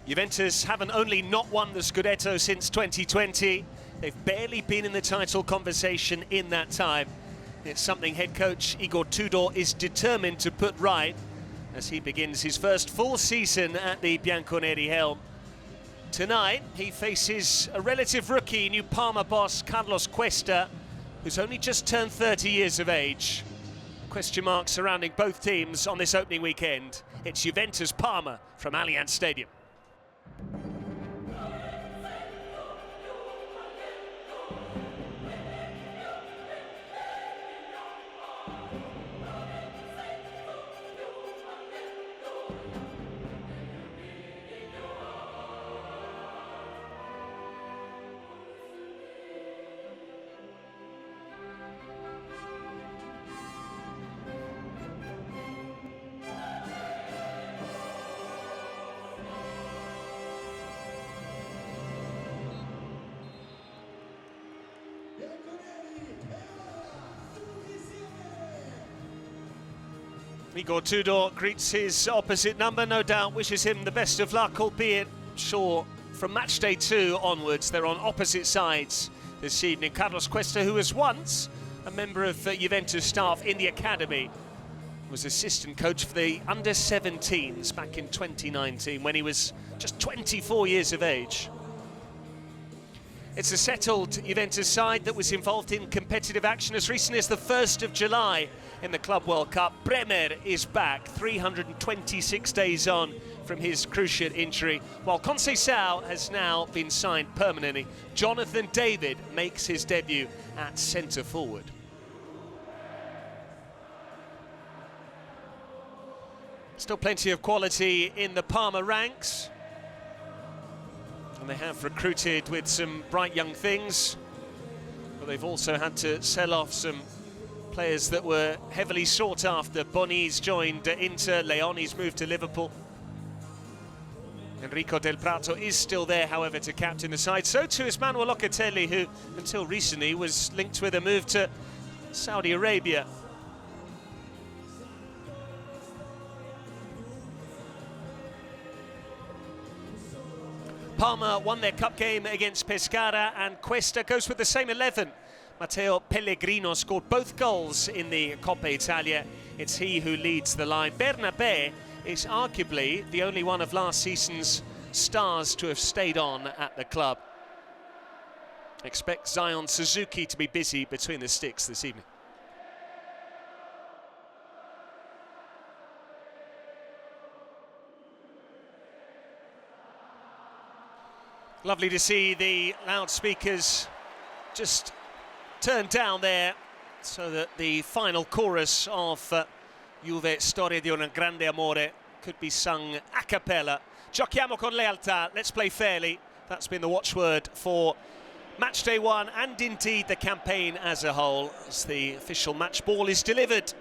Juventus haven't only not won the Scudetto since 2020, they've barely been in the title conversation in that time. It's something head coach Igor Tudor is determined to put right as he begins his first full season at the Bianconeri helm. Tonight, he faces a relative rookie, new Parma boss Carlos Questo, who's only just turned 30 years of age. Question marks surrounding both teams on this opening weekend. It's Juventus-Parma from Allianz Stadium. Igor Tudor greets his opposite number, no doubt wishes him the best of luck, albeit sure from match day 2 onwards they're on opposite sides this evening. Carlos Questo, who was once a member of Juventus staff in the academy, was assistant coach for the under-17s back in 2019 when he was just 24 years of age. It's a settled Juventus side that was involved in competitive action as recently as the 1st of July in the Club World Cup. Bremer is back, 326 days on from his cruciate injury, while Conceição has now been signed permanently. Jonathan David makes his debut at centre forward. Still plenty of quality in the Parma ranks. And they have recruited with some bright young things, but they've also had to sell off some players that were heavily sought after. Boni's joined Inter, Leoni's moved to Liverpool. Enrico Del Prato is still there, however, to captain the side. So too is Manuel Locatelli, who until recently was linked with a move to Saudi Arabia. Parma won their cup game against Pescara, and Questo goes with the same 11. Matteo Pellegrino scored both goals in the Coppa Italia. It's he who leads the line. Bernabé is arguably the only one of last season's stars to have stayed on at the club. Expect Zion Suzuki to be busy between the sticks this evening. Lovely to see the loudspeakers just turned down there so that the final chorus of Juve Storia di un grande amore could be sung a cappella. Giochiamo con lealtà, let's play fairly. That's been the watchword for match day 1 and indeed the campaign as a whole, as the official match ball is delivered.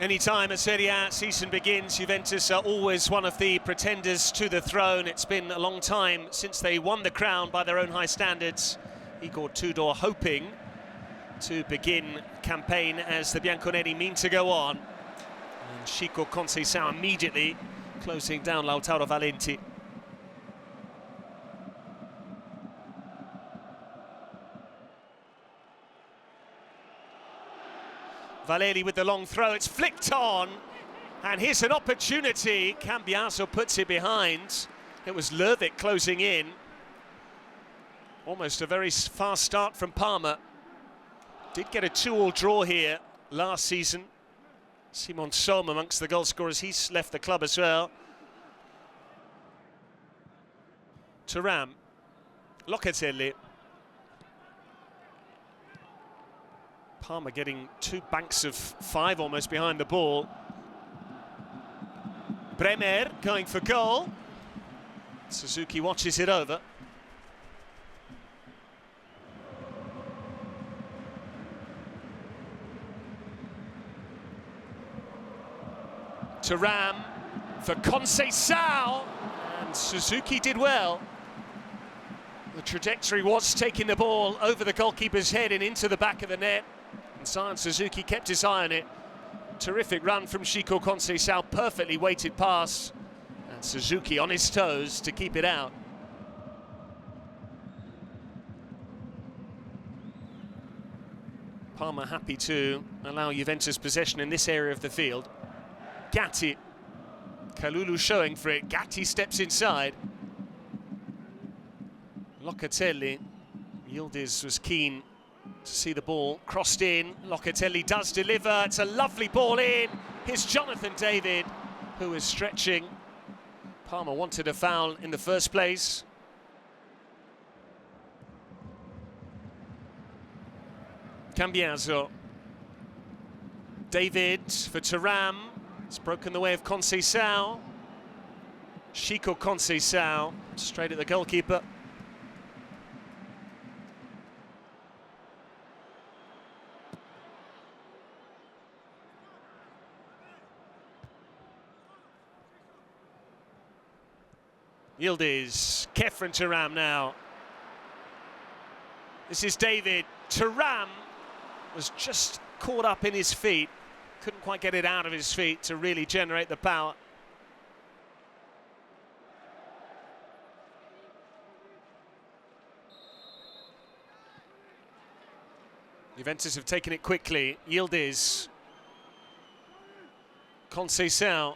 Anytime a Serie A season begins, Juventus are always one of the pretenders to the throne. It's been a long time since they won the crown by their own high standards. Igor Tudor hoping to begin campaign as the Bianconeri mean to go on. And Chico Conceição immediately closing down Lautaro Valenti. Valeri with the long throw, it's flicked on, and here's an opportunity. Cambiaso puts it behind. It was Lervik closing in. Almost a very fast start from Parma. Did get a 2-2 draw here last season. Simon Somme amongst the goal scorers, he's left the club as well. Thuram, Locatelli. Parma getting 2 banks of 5 almost behind the ball. Bremer going for goal. Suzuki watches it over. Thuram, for Conceição, and Suzuki did well. The trajectory was taking the ball over the goalkeeper's head and into the back of the net, and Zion Suzuki kept his eye on it. Terrific run from Chico Conceição, perfectly weighted pass, and Suzuki on his toes to keep it out. Parma happy to allow Juventus possession in this area of the field. Gatti, Kalulu showing for it, Gatti steps inside. Locatelli, Yildiz was keen to see the ball crossed in. Locatelli does deliver, it's a lovely ball in. Here's Jonathan David, who is stretching. Parma wanted a foul in the first place. Cambiaso. David for Thuram. It's broken the way of Conceição. Chico Conceição, straight at the goalkeeper. Yildiz, Kefren Thuram now. This is David. Thuram was just caught up in his feet. Couldn't quite get it out of his feet to really generate the power. Juventus have taken it quickly. Yildiz. Conceição.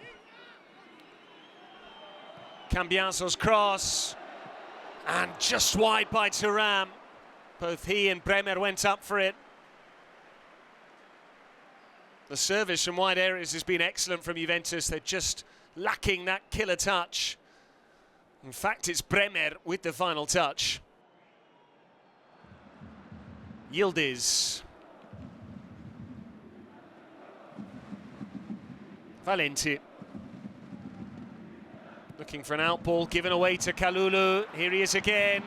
Cambiaso's cross, and just wide by Thuram. Both he and Bremer went up for it. The service from wide areas has been excellent from Juventus. They're just lacking that killer touch. In fact, it's Bremer with the final touch. Yildiz. Valenti. Looking for an out ball, given away to Kalulu. Here he is again.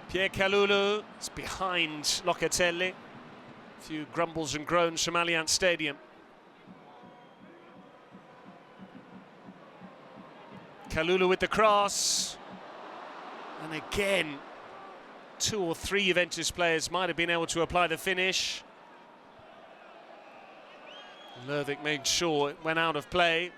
Pierre Kalulu is behind Locatelli. A few grumbles and groans from Allianz Stadium. Kalulu with the cross. And again, 2 or 3 Juventus players might have been able to apply the finish. Lervik made sure it went out of play.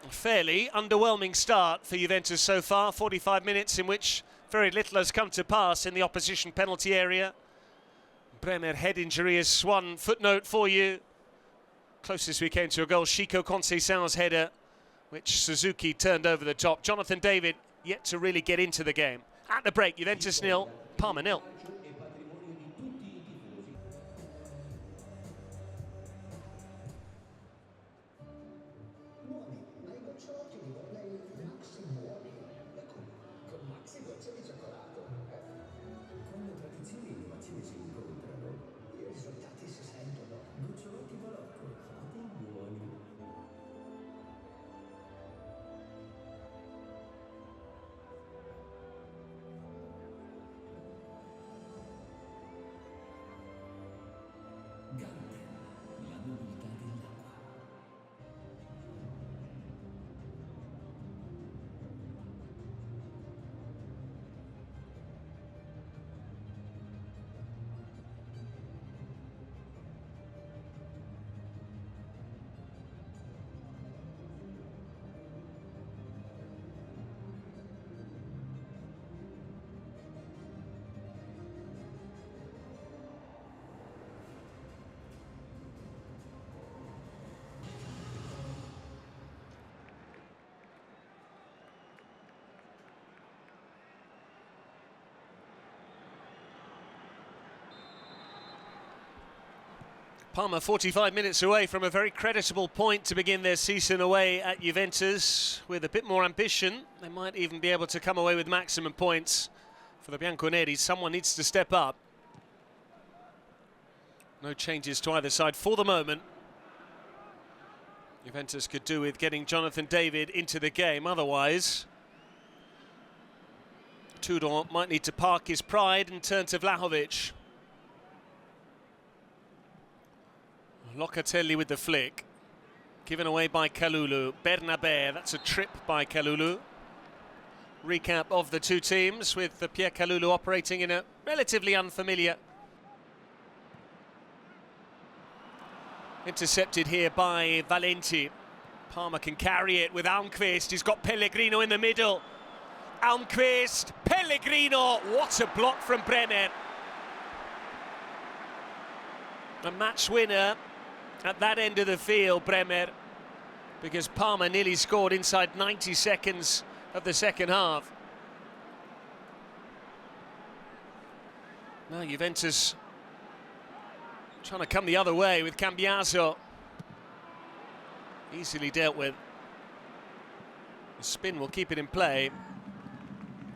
A fairly underwhelming start for Juventus so far. 45 minutes in which very little has come to pass in the opposition penalty area. Bremer head injury is one footnote for you. Closest we came to a goal, Chico Conceição's header, which Suzuki turned over the top. Jonathan David yet to really get into the game. At the break, Juventus 0, Parma 0. Parma 45 minutes away from a very creditable point to begin their season away at Juventus. With a bit more ambition, they might even be able to come away with maximum points. For the Bianconeri, someone needs to step up. No changes to either side for the moment. Juventus could do with getting Jonathan David into the game, otherwise Tudor might need to park his pride and turn to Vlahovic. Locatelli with the flick. Given away by Kalulu. Bernabé, that's a trip by Kalulu. Recap of the two teams with the Pierre Kalulu operating in a relatively unfamiliar. Intercepted here by Valenti. Parma can carry it with Almqvist. He's got Pellegrino in the middle. Almqvist, Pellegrino, what a block from Bremer. A match winner at that end of the field, Bremer, because Parma nearly scored inside 90 seconds of the second half. Now Juventus trying to come the other way with Cambiaso. Easily dealt with. The spin will keep it in play.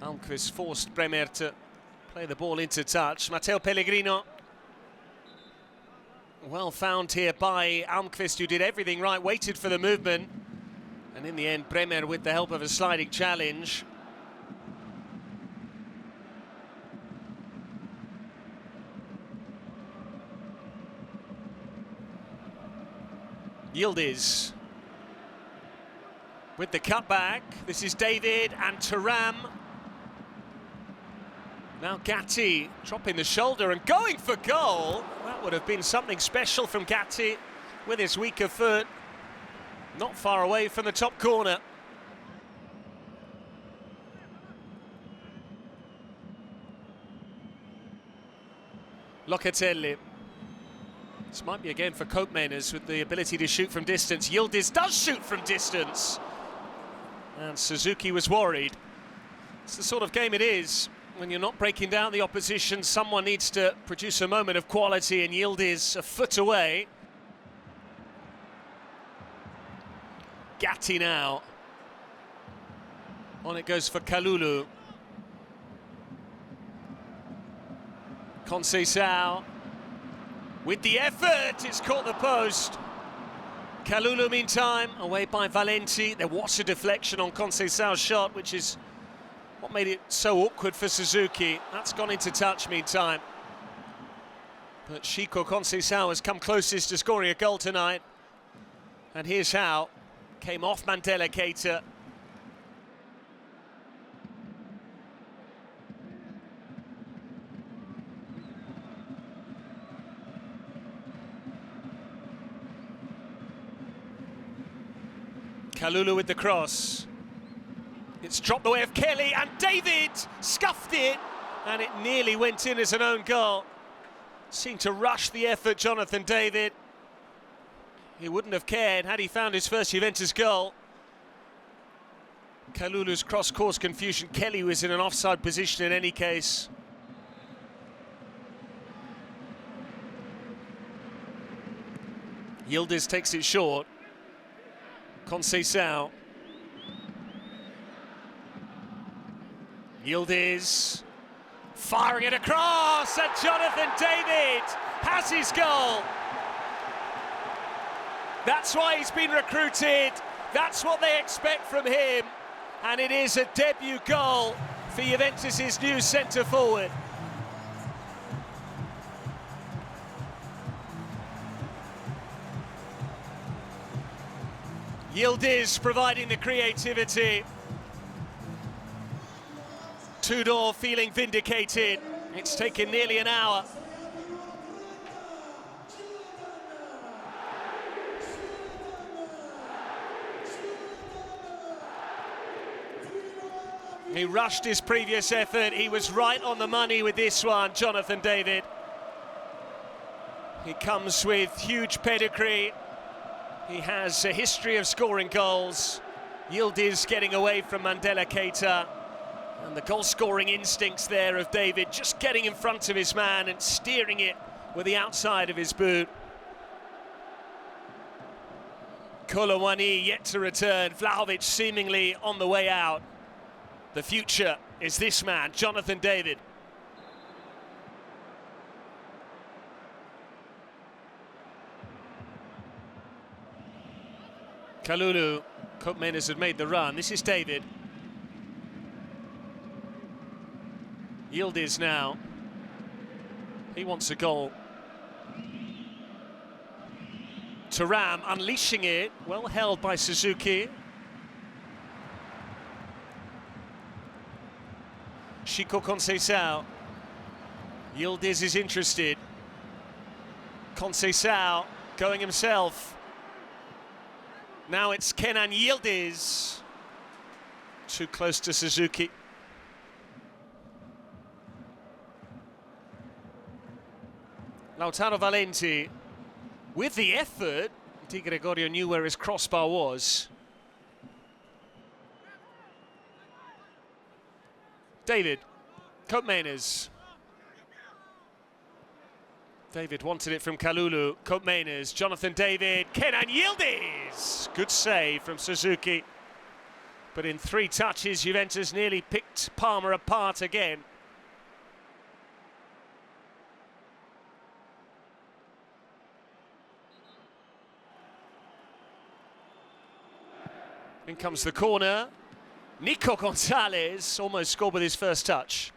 Almqvist forced Bremer to play the ball into touch. Matteo Pellegrino. Well found here by Almqvist, who did everything right, waited for the movement. And in the end, Bremer with the help of a sliding challenge. Yildiz with the cutback. This is David and Thuram. Now Gatti dropping the shoulder and going for goal. That would have been something special from Gatti with his weaker foot. Not far away from the top corner. Locatelli. This might be again for Koopmeiners with the ability to shoot from distance. Yildiz does shoot from distance. And Suzuki was worried. It's the sort of game it is. When you're not breaking down the opposition, someone needs to produce a moment of quality, and Yildiz a foot away. Gatti now. On it goes for Kalulu. Conceição. With the effort, it's caught the post. Kalulu, meantime, away by Valenti. There was a deflection on Conceição's shot, which is what made it so awkward for Suzuki. That's gone into touch, meantime. But Chico Conceição has come closest to scoring a goal tonight. And here's how. Came off Mandela Keita. Kalulu with the cross. It's dropped the way of Kelly, and David scuffed it, and it nearly went in as an own goal. Seemed to rush the effort, Jonathan David. He wouldn't have cared had he found his first Juventus goal. Kalulu's cross caused confusion. Kelly was in an offside position in any case. Yildiz takes it short. Conceição. Yildiz firing it across, and Jonathan David has his goal. That's why he's been recruited. That's what they expect from him. And it is a debut goal for Juventus' new centre-forward. Yildiz providing the creativity. Tudor feeling vindicated. It's taken nearly an hour. He rushed his previous effort. He was right on the money with this one, Jonathan David. He comes with huge pedigree. He has a history of scoring goals. Yildiz getting away from Mandela Keita. And the goal-scoring instincts there of David, just getting in front of his man and steering it with the outside of his boot. Kolowani yet to return. Vlahovic seemingly on the way out. The future is this man, Jonathan David. Kalulu, Koopmeiners had made the run. This is David. Yildiz now. He wants a goal. Thuram unleashing it, well held by Suzuki. Chico Conceição. Yildiz is interested. Conceição going himself. Now it's Kenan Yildiz. Too close to Suzuki. Lautaro Valenti with the effort. Di Gregorio knew where his crossbar was. David, Koopmeiners. David wanted it from Kalulu, Koopmeiners, Jonathan David, Kenan Yildiz! Good save from Suzuki. But in 3 touches, Juventus nearly picked Parma apart again. In comes the corner. Nico Gonzalez almost scored with his first touch.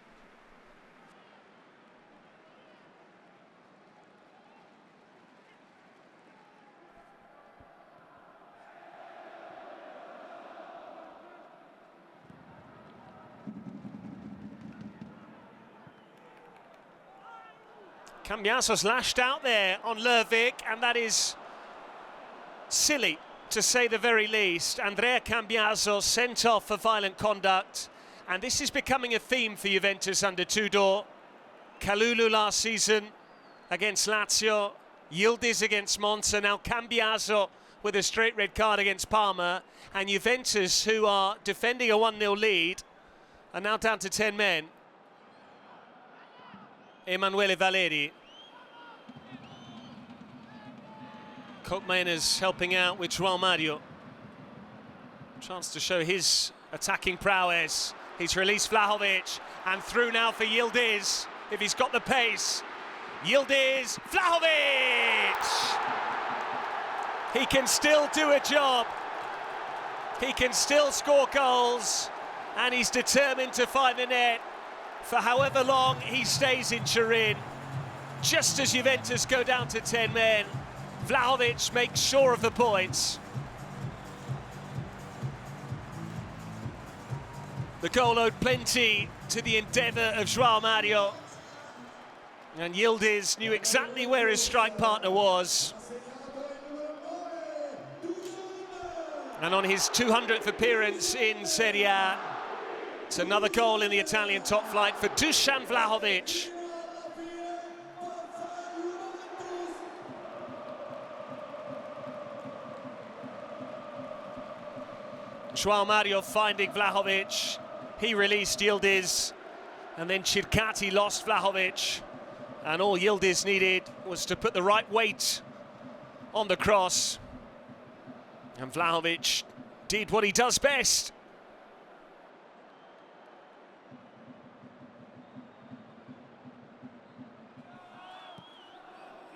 Cambiaso's lashed out there on Lervik, and that is silly, to say the very least. Andrea Cambiaso sent off for violent conduct, and this is becoming a theme for Juventus under Tudor. Kalulu last season against Lazio, Yildiz against Monza, now Cambiaso with a straight red card against Parma, and Juventus, who are defending a 1-0 lead, are now down to 10 men. Emanuele Valeri. Koopmeiners helping out with João Mario. Chance to show his attacking prowess. He's released Vlahovic, and through now for Yildiz, if he's got the pace. Yildiz, Vlahovic! He can still do a job. He can still score goals, and he's determined to find the net for however long he stays in Turin. Just as Juventus go down to 10 men, Vlahovic makes sure of the points. The goal owed plenty to the endeavour of João Mario, and Yildiz knew exactly where his strike partner was. And on his 200th appearance in Serie A, it's another goal in the Italian top flight for Dusan Vlahovic. João Mario finding Vlahovic. He released Yildiz, and then Circati lost Vlahovic. And all Yildiz needed was to put the right weight on the cross. And Vlahovic did what he does best.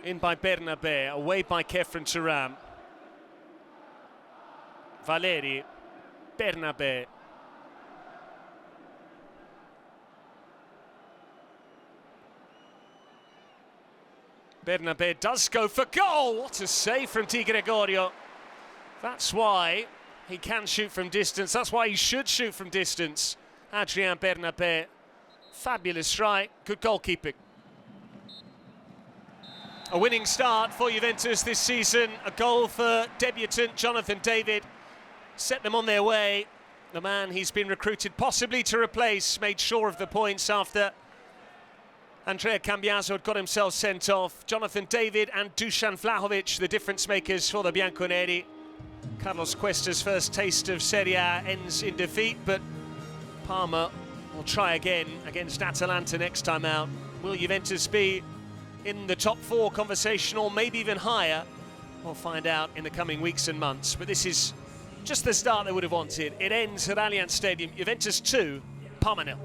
In by Bernabé, away by Kefren Thuram. Valeri, Bernabé. Bernabé does go for goal. What a save from Di Gregorio. That's why he can shoot from distance. That's why he should shoot from distance. Adrien Bernabé. Fabulous strike. Good goalkeeping. A winning start for Juventus this season. A goal for debutant Jonathan David. Set them on their way. The man he's been recruited possibly to replace made sure of the points after Andrea Cambiaso had got himself sent off. Jonathan David and Dusan Vlahovic, the difference makers for the Bianconeri. Carlos Questo's first taste of Serie A ends in defeat, but Parma will try again against Atalanta next time out. Will Juventus be in the top 4 conversation, or maybe even higher? We'll find out in the coming weeks and months. But this is just the start they would have wanted. It ends at Allianz Stadium. Juventus 2, Parma 0.